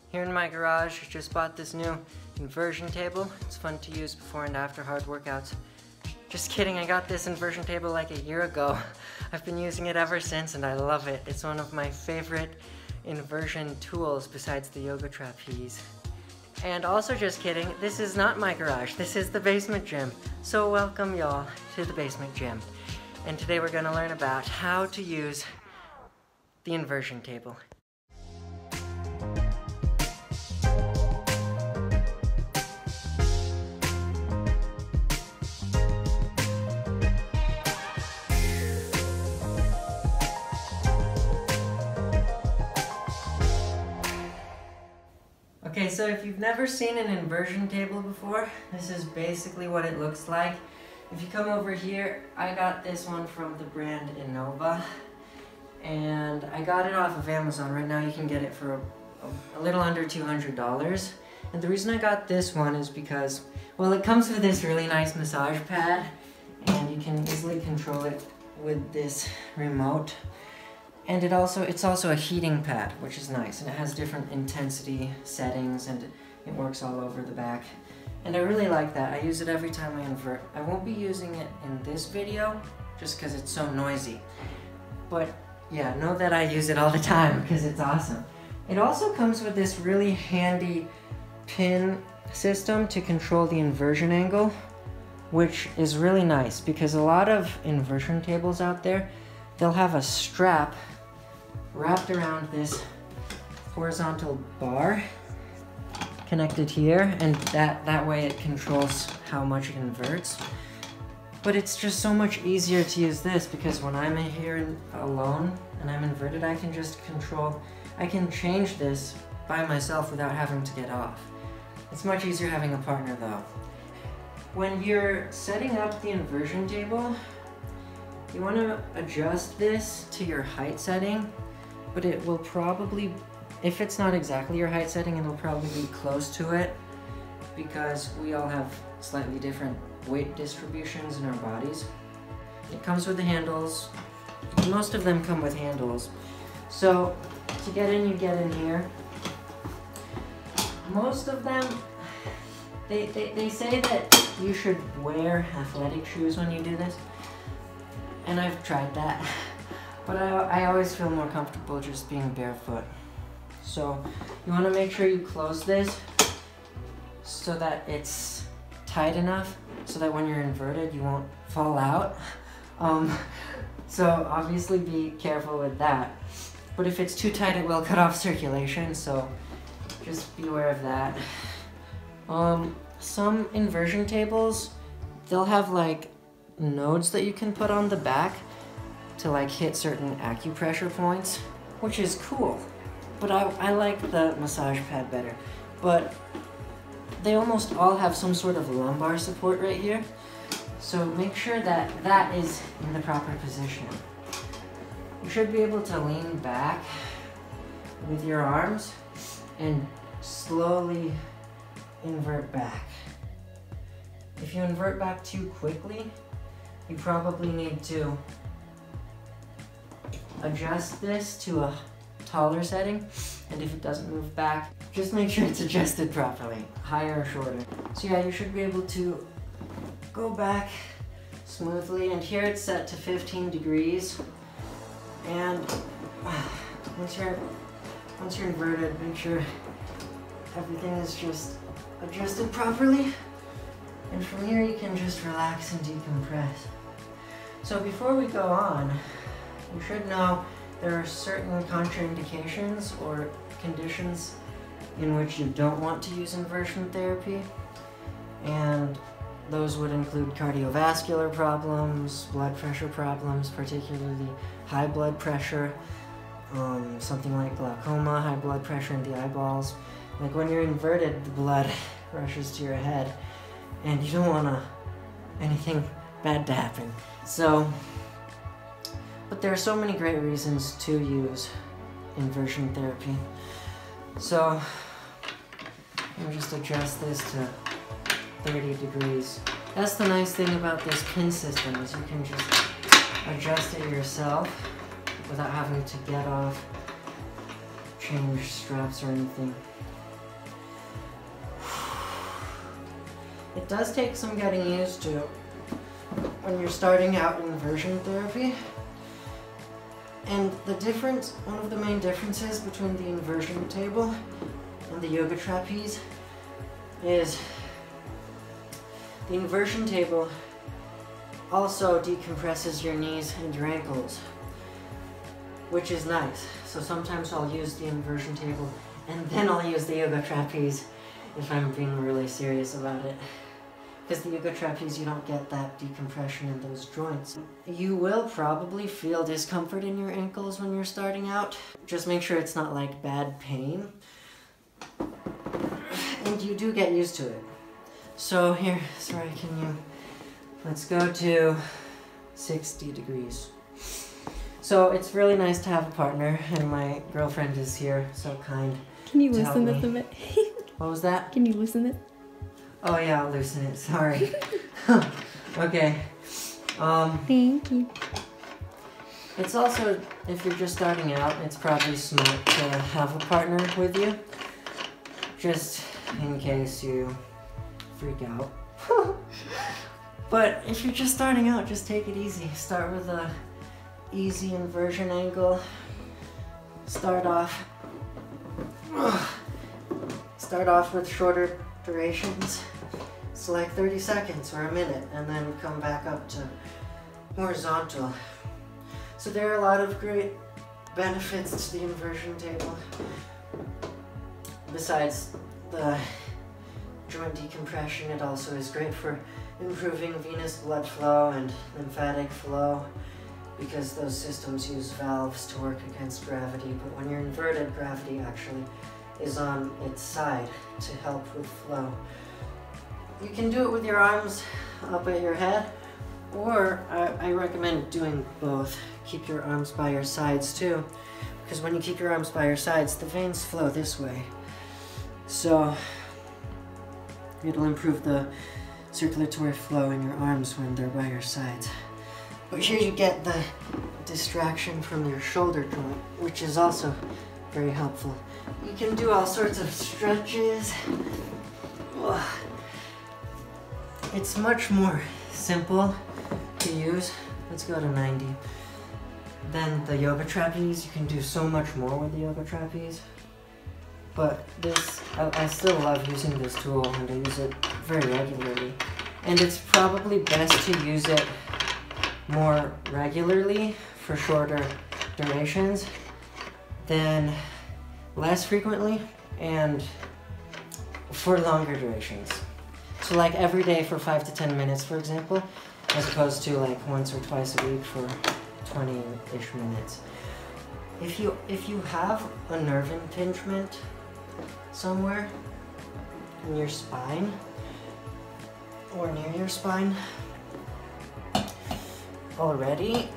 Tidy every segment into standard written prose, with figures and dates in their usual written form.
Here in my garage, I just bought this new inversion table. It's fun to use before and after hard workouts. Just kidding, I got this inversion table like a year ago. I've been using it ever since and I love it. It's one of my favorite inversion tools besides the yoga trapeze. And also just kidding, this is not my garage, this is the basement gym. So welcome y'all to the basement gym. And today we're gonna learn about how to use the inversion table. Okay, so if you've never seen an inversion table before, this is basically what it looks like. If you come over here, I got this one from the brand Innova, and I got it off of Amazon. Right now you can get it for a little under $200. And the reason I got this one is because, well, it comes with this really nice massage pad, and you can easily control it with this remote. And it's also a heating pad, which is nice, and it has different intensity settings, and it works all over the back. And I really like that. I use it every time I invert. I won't be using it in this video, just because it's so noisy. But yeah, know that I use it all the time, because it's awesome. It also comes with this really handy pin system to control the inversion angle, which is really nice, because a lot of inversion tables out there, they'll have a strap wrapped around this horizontal bar connected here, and that way it controls how much it inverts. But it's just so much easier to use this, because when I'm here alone and I'm inverted, I can change this by myself without having to get off. It's much easier having a partner though. When you're setting up the inversion table, you want to adjust this to your height setting, but it will probably, if it's not exactly your height setting, it'll probably be close to it, because we all have slightly different weight distributions in our bodies. It comes with the handles. Most of them come with handles. So to get in, you get in here. Most of them, they say that you should wear athletic shoes when you do this. And I've tried that, but I always feel more comfortable just being barefoot. So you want to make sure you close this so that it's tight enough so that when you're inverted you won't fall out. So obviously be careful with that. But if it's too tight, it will cut off circulation, so just be aware of that. Some inversion tables, they'll have like nodes that you can put on the back to like hit certain acupressure points, which is cool. But I like the massage pad better. But they almost all have some sort of lumbar support right here. So make sure that that is in the proper position. You should be able to lean back with your arms and slowly invert back. If you invert back too quickly, you probably need to adjust this to a taller setting, and if it doesn't move back, just make sure it's adjusted properly, higher or shorter. So yeah, you should be able to go back smoothly, and here it's set to 15 degrees. And once you're inverted, make sure everything is just adjusted properly. And from here you can just relax and decompress. So before we go on, you should know there are certain contraindications or conditions in which you don't want to use inversion therapy. And those would include cardiovascular problems, blood pressure problems, particularly high blood pressure, something like glaucoma, high blood pressure in the eyeballs. Like when you're inverted, the blood rushes to your head, and you don't want anything bad to happen. So, but there are so many great reasons to use inversion therapy. So, let me just adjust this to 30 degrees. That's the nice thing about this pin system, is you can just adjust it yourself without having to get off, change straps or anything. It does take some getting used to when you're starting out in inversion therapy. And one of the main differences between the inversion table and the yoga trapeze is the inversion table also decompresses your knees and your ankles, which is nice. So sometimes I'll use the inversion table and then I'll use the yoga trapeze if I'm being really serious about it. Because the yoga trapeze, you don't get that decompression in those joints. You will probably feel discomfort in your ankles when you're starting out. Just make sure it's not like bad pain. And you do get used to it. So here, sorry, let's go to 60 degrees. So it's really nice to have a partner, and my girlfriend is here, so kind. Can you loosen this a bit? What was that? Can you loosen it? Oh yeah, I'll loosen it, sorry. Okay. Thank you. It's also, if you're just starting out, it's probably smart to have a partner with you, just in case you freak out. But if you're just starting out, just take it easy. Start with a easy inversion angle. Start off with shorter durations. So like 30 seconds or a minute, and then come back up to horizontal. So there are a lot of great benefits to the inversion table. Besides the joint decompression, it also is great for improving venous blood flow and lymphatic flow, because those systems use valves to work against gravity. But when you're inverted, gravity actually is on its side to help with flow. You can do it with your arms up at your head, or I recommend doing both. Keep your arms by your sides too, because when you keep your arms by your sides, the veins flow this way. So it'll improve the circulatory flow in your arms when they're by your sides. But here you get the distraction from your shoulder joint, which is also very helpful. You can do all sorts of stretches. It's much more simple to use. Let's go to 90. Then the yoga trapeze, you can do so much more with the yoga trapeze. But this, I still love using this tool, and I use it very regularly. And it's probably best to use it more regularly for shorter durations than less frequently and for longer durations. So like every day for 5 to 10 minutes, for example, as opposed to like once or twice a week for 20-ish minutes. If you have a nerve impingement somewhere in your spine or near your spine already,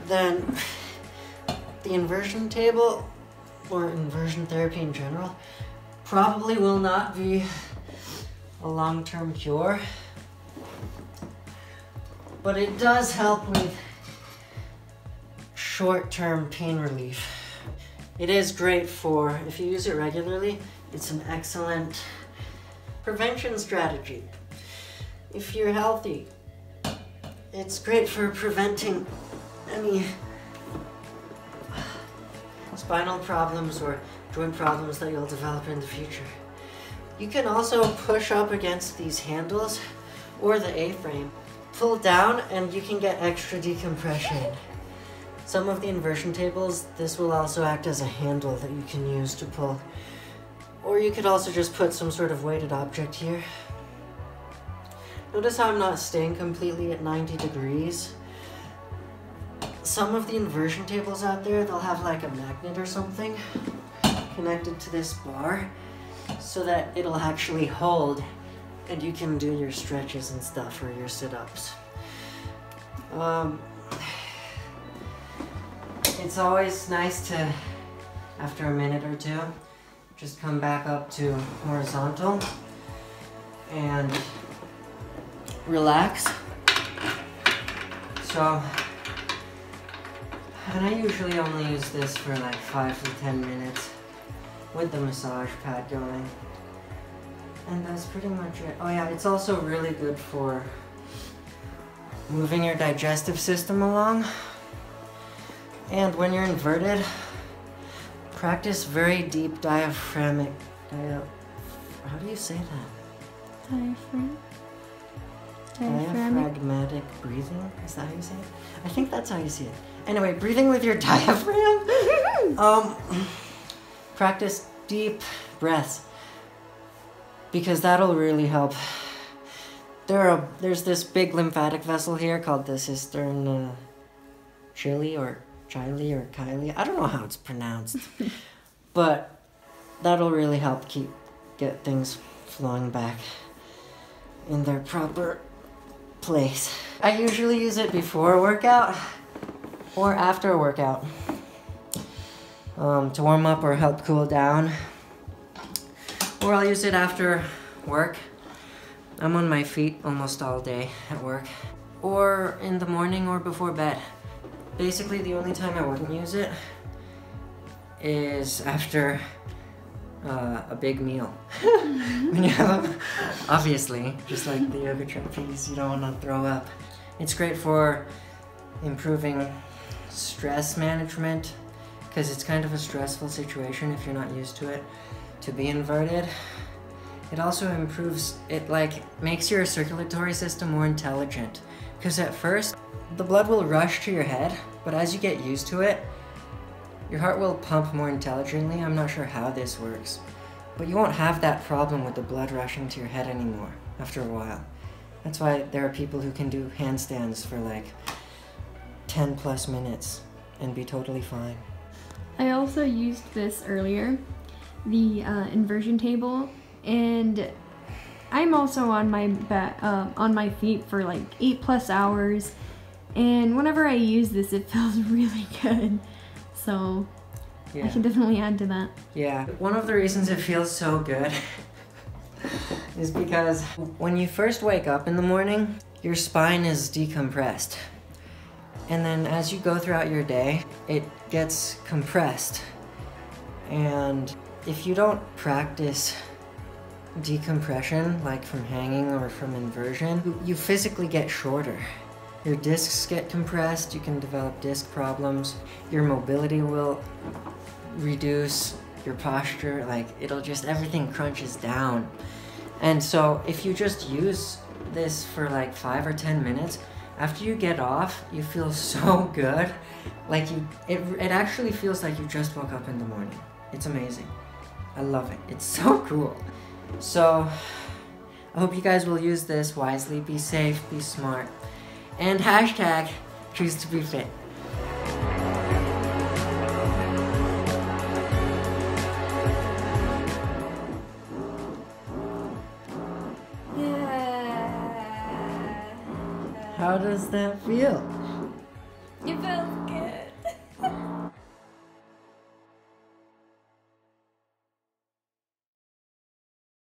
then the inversion table or inversion therapy in general probably will not be a long-term cure, but it does help with short-term pain relief. It is great for, if you use it regularly, it's an excellent prevention strategy. If you're healthy, it's great for preventing any spinal problems or joint problems that you'll develop in the future. You can also push up against these handles or the A-frame. Pull down and you can get extra decompression. Some of the inversion tables, this will also act as a handle that you can use to pull. Or you could also just put some sort of weighted object here. Notice how I'm not staying completely at 90 degrees. Some of the inversion tables out there, they'll have like a magnet or something connected to this bar so that it'll actually hold and you can do your stretches and stuff or your sit-ups. It's always nice to, after a minute or two, just come back up to horizontal and relax. So, and I usually only use this for like 5 to 10 minutes with the massage pad going. And that's pretty much it. Oh yeah, it's also really good for moving your digestive system along. And when you're inverted, practice very deep diaphragmatic, how do you say that? Diaphragmatic breathing? Is that how you say it? I think that's how you say it. Anyway, breathing with your diaphragm. Practice deep breaths, because that'll really help. There's this big lymphatic vessel here called the cistern chili or chili or kylie. I don't know how it's pronounced, but that'll really help get things flowing back in their proper place. I usually use it before a workout or after a workout to warm up or help cool down. Or I'll use it after work. I'm on my feet almost all day at work. Or in the morning or before bed. Basically, the only time I wouldn't use it is after a big meal. When you have, obviously, just like the yoga trapeze, you don't want to throw up. It's great for improving stress management, because it's kind of a stressful situation if you're not used to it, to be inverted. It also improves, it makes your circulatory system more intelligent, because at first the blood will rush to your head, but as you get used to it, your heart will pump more intelligently. I'm not sure how this works, but you won't have that problem with the blood rushing to your head anymore after a while. That's why there are people who can do handstands for like 10 plus minutes and be totally fine. I also used this earlier, the inversion table, and I'm also on my feet for like 8+ hours, and whenever I use this, it feels really good. So yeah. I can definitely add to that. Yeah, one of the reasons it feels so good is because when you first wake up in the morning, your spine is decompressed. And then as you go throughout your day, it gets compressed. And if you don't practice decompression, like from hanging or from inversion, you physically get shorter. Your discs get compressed, you can develop disc problems, your mobility will reduce, your posture, everything crunches down. And so if you just use this for like 5 or 10 minutes, after you get off, you feel so good. It actually feels like you just woke up in the morning. It's amazing. I love it. It's so cool. So I hope you guys will use this wisely. Be safe, be smart, and hashtag choose to be fit. How does that feel? It feels